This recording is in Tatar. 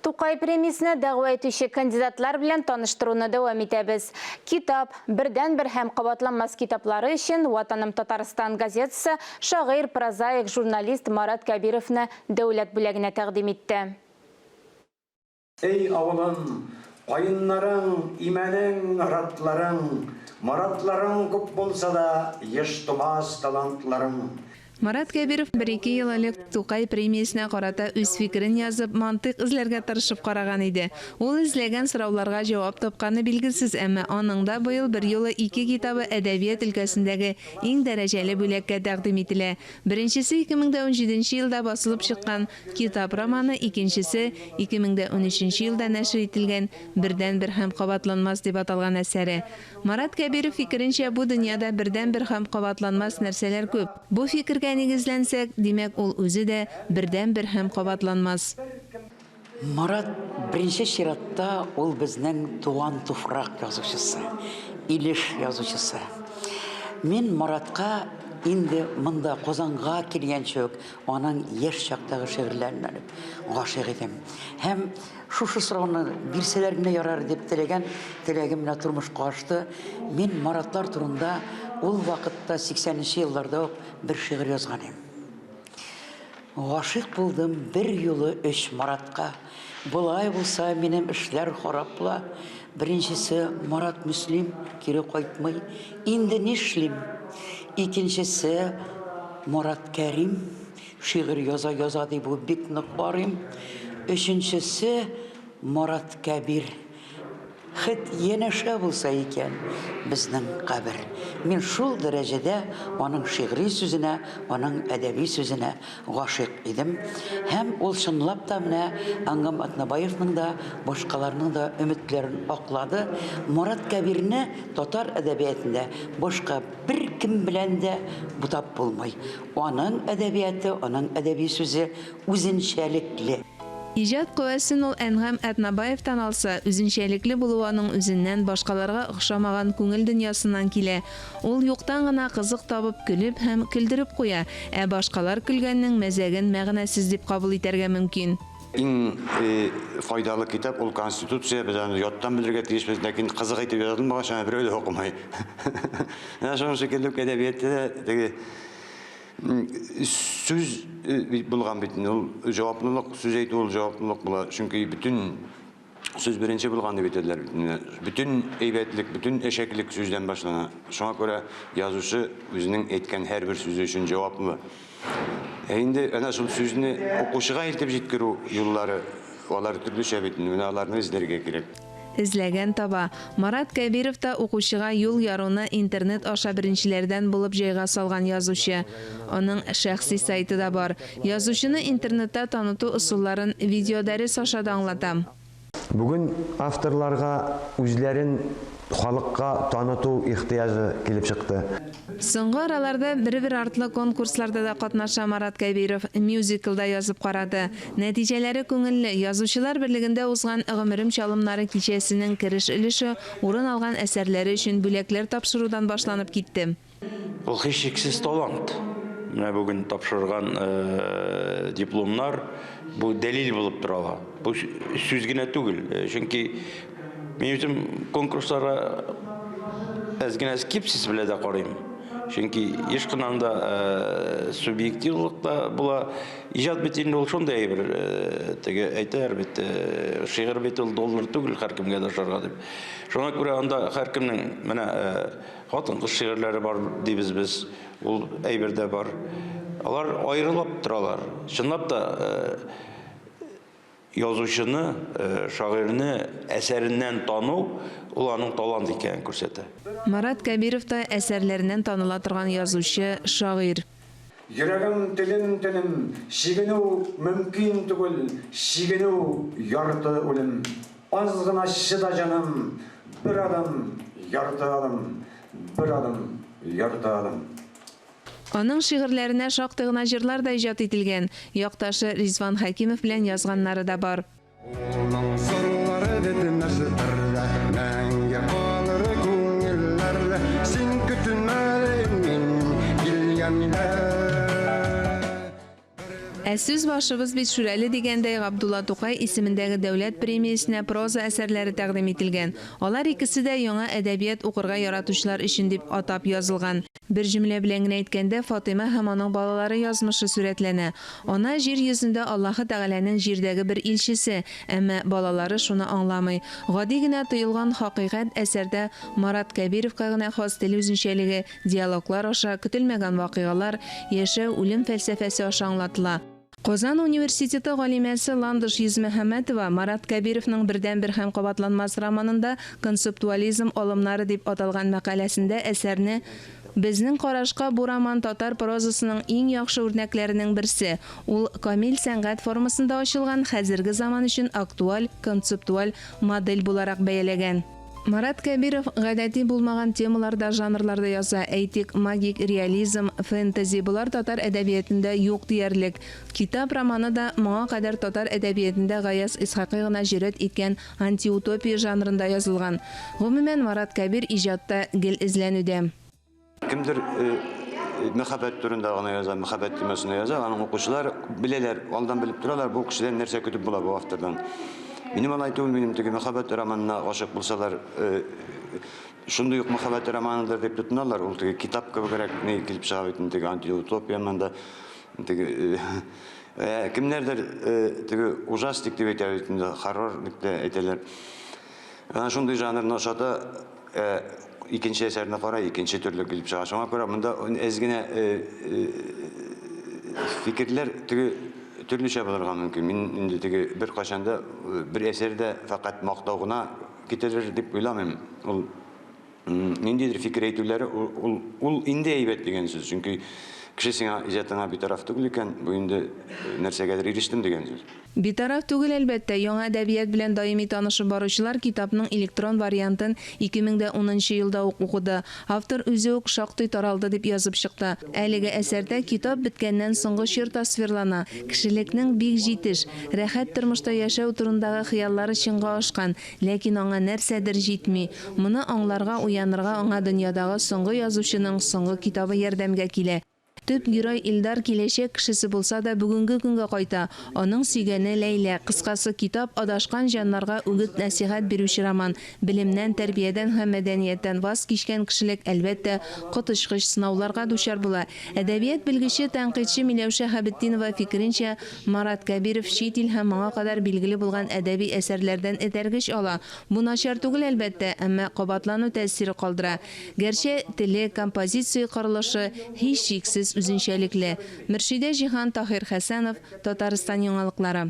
Тукай премиясына дәгъва итүче кандидатлар белән таныштыруны дәвам итәбез. Китап бердән-бер һәм кабатланмас китаплары өчен Ватаным Татарстан газетасы шагыйрь, прозаик, журналист Марат Кәбировны дәүләт бүләгенә тәкъдим итте. Эй авылым, кайыннарың, имәнең, Маратларың күп булса да, еш тумас талантларың. Марат Кәбиров 1-2 ел элек Тукай премиясына карата үз фикерен язып, мантык эзләргә тырышып караган иде. Ул эзләгән сорауларга җавап тапканы билгесез, әмма аның да быел бер юлы 2 китабы әдәбият өлкәсендәге иң дәрәҗәле бүләккә тәкъдим ителә. Беренчесе 2017 елда басылып чыккан Китап романы, икенчесе 2013 елда нәшр ителгән Бердән-бер һәм кабатланмас дип аталган әсәре. Марат Кәбиров фикеренчә, бу дөньяда бердән-бер һәм кабатланмас нәрсәләр күп. Бу фикергә нигезләнсәк, димәк ул үзе дә бердән-бер һәм кабатланмас. Марат беренче чиратта ул безнең туган туфрак язучысы, Илеш язучысы. Мин Маратка инде монда Казанга килгәнчә үк аның яшь чактагы шигырьләрен гашыйк идем. Һәм шушы сорауны бирсәләр генә ярар дип теләгем менә тормышка ашты. Мин Маратлар турында ул вакытта 80-нче елларда бер шигырь язган идем. Гашыйк булдым бер юлы 3 Маратка. Булай булса минем эшләр харапла. Беренчесе Марат Муслим кире кайтмый. Инде нишлим? Икенчесе Марат Кәрим шигырь яза дип бу бик нык барым. Өченчесе Марат Кәбир. Хит янәшә булса икән безнең кабер. Мин шул дәрәҗәдә аның шигъри сүзенә, аның әдәби сүзенә гашыйк идем. Һәм ул чынлап та менә Аңгам Атнабаевның да, башкаларның да өметләрен аклады. Марат Кәбирне татар әдәбиятында башка бер кем белән дә бутап булмый. Аның әдәбияты, аның әдәби сүзе үзенчәлекле. Иҗат куәсен ул Әнгам Атнабаевтан алса, үзенчәлекле булуының үзеннән башкаларга охшамаган күңел дөньясыннан килә. Ул юктан гына кызык табып көлеп һәм көлдереп куя, ә башкалар көлгәннең мәзәген мәгънәсез дип кабул итәргә мөмкин. Иң файдалы китап ул Конституция, без аны яттан белергә тиешбез, ләкин кызык итеп язылмаган, берәү дә укымый. Шуның шикелле әдәбиятта теге сүз булган бит, ул җаваплылык, сүз әйтү ул җаваплылык була. Чөнки бүтән сүз беренче булган дип әйтәләр. Бүтән әйбәтлек, бүтән эшәклек сүздән башлана. Шуңа күрә язучы үзенең әйткән һәрбер сүзе өчен җаваплы. Инде әнә шул сүзне укучыга илтеп җиткерү юллары, алар төрлечә бит, менә аларны эзләргә кирәк. Эзләгән таба. Марат Кәбиров та укучыга юл яруны интернет аша беренчеләрдән булып җайга салган язучы. Аның шәхси сайты да бар. Язучыны интернетта таныту ысулларын видеодәрес аша да аңлатам. Бүген авторларга үзләрен халыкка таныту ихтыяҗы килеп чыкты. Соңгы араларда бер артлы конкурсларда да катнаша Марат Кәбиров, мюзиклда язып карады. Нәтиҗәләре күңелле. Язучылар берлегендә узган Гомерем чалымнары кичәсенең кереш өлеше урын алган әсәрләре өчен бүләкләр тапшырудан башланып китте. Ул һичшиксез талант. Менә бүген тапшырган дипломнар бу дәлил булып тора. Бу сүз генә түгел. Чөнки мин үзем конкурсларга әзгенә скепсис белән дә карыйм. Чөнки ешкынан да субъективлык да була. Иҗат бит инде ул шундый бер теге әйтәр бит, шигырь бит ул доллар түгел һәркемгә дә шарга дип. Шуңа күрә анда һәркемнең менә хатын-кыз шигырьләре бар дибез без. Ул әйбердә бар. Алар аерылып торалар. Чынлап та язучыны, шагыйрьне әсәреннән тану ул аның талант икәнен күрсәтә. Марат Кәбиров та әсәрләреннән таныла торган язучы, шагыйрь. Йөрәгем телем, шигенү мөмкин түгел, шигенү ярты үлем. Аз гына шыда җаным, бер адым, ярты адым, бер адым, ярты адым. Аның шигырьләренә шактый гына җырлар да иҗат ителгән. Якташы Ризван Хәкимов белән язганнары да бар. Әсүз башыбыз бит Шүрәле дигәндәй Габдулла Тукай исемендәге дәүләт премиясенә проза әсәрләре тәкъдим ителгән. Алар икесе дә яңа әдәбият укырга яратучылар өчен дип атап язылган. Бер җөмлә белән генә әйткәндә, Фатыйма һәм аның балалары язмышы сурәтләнә. Ана җир йөзендә Аллаһы Тәгаләнең җирдәге бер илчесе, әмма балалары шуны аңламый. Гади генә тоелган хакыйкать әсәрдә Марат Кәбировка гына хас тел үзенчәлеге, диалоглар аша көтелмәгән вакыйгалар, яшәү, үлем фәлсәфәсе аша аңлатыла. Казан университеты галимәсе Ландыш Йөзмөхәммәтова Марат Кәбировның бердән-бер һәм кабатланмас романында концептуализм алымнары дип аталган мәкаләсендә әсәрне безнең карашка бу роман татар прозасының иң яхшы үрнәкләренең берсе. Ул камил сәнгать формасында ачылган хәзерге заман өчен актуаль, концептуаль модель буларак бәяләгән. Марат Кәбиров гадәти булмаган темаларда, жанрларда яза. Әйтик, магик реализм, фэнтези булар татар әдәбиятында юк диярлек. Китап романы да моңа кадәр татар әдәбиятында Гаяз Исхакый гына җөрәт иткән антиутопия жанрында язылган. Гомумән, Марат Кәбир иҗатта гел эзләнүдә. Кемдер мәхәббәт турында гына яза, мәхәббәт темасында яза, аның укучылар беләләр, алдан белеп торалар, бу кешедән нәрсә көтеп була бу автордан. Минем алай түгел, минем теге мәхәббәт романына гашык булсалар, шундый ук мәхәббәт романыдыр дип тотыналар. Ул теге китап кебегрәк не килеп чыга бит, теге антиутопия монда, теге кемнәрдер теге ужастик дип әйтә бит, хоррор дип әйтәләр. Ана шундый жанрны ошата, икенче әсәрне карай, икенче төрле килеп чыга. Шуңа күрә монда әзгенә фикерләр теге төрлечә булырга мөмкин. Мин инде теге бер кашанда бер әсәрдә фақат мактау гына китәлер дип уйламыйм. Ул ниндидер фикер әйтүләре ул инде әйбәт дигән сүз. Чөнки кеше сиңа иҗатыңа битараф түгел икән, бу инде нәрсәгәдер ирештем дигән сүз. Битараф түгел, әлбәттә, яңа әдәбият белән даими танышып баручылар китапның электрон вариантын 2010 елда укыды. Автор үзе үк шактый таралды дип язып чыкты. Әлеге әсәрдә китап биткәннән соңгы чор тасвирлана. Кешелекнең бик җитеш, рәхәт тормышта яшәү турындагы хыяллары чынга ашкан, ләкин аңа нәрсәдер җитми. Моны аңларга, уянырга аңа дөньядагы соңгы язучының соңгы китабы ярдәмгә килә. Төп герой Илдар киләчәк кешесе булса да бүгенге көнгә кайта. Аның сөйгәне Ләйлә. Кыскасы, китап адашкан җаннарга үгет нәсихәт бирүче роман. Белемнән, тәрбиядән һәм мәдәнияттән ваз кичкән кешелек әлбәттә котышкыч сынауларга дучар була. Әдәбият белгече, тәнкыйтьче Миләүшә Хәбетдинова фикеренчә, Марат Кәбиров чит ил һәм моңа кадәр билгеле булган әдәби әсәрләрдән этәргеч ала. Бу начар түгел, әлбәттә, әмма кабатлану тәэсире калдыра. Гәрчә теле, композиция корылышы һич шиксез үзенчәлекле. Мөршидә Җиһан, Таһир Хәсәнов, Татарстан яңалыклары.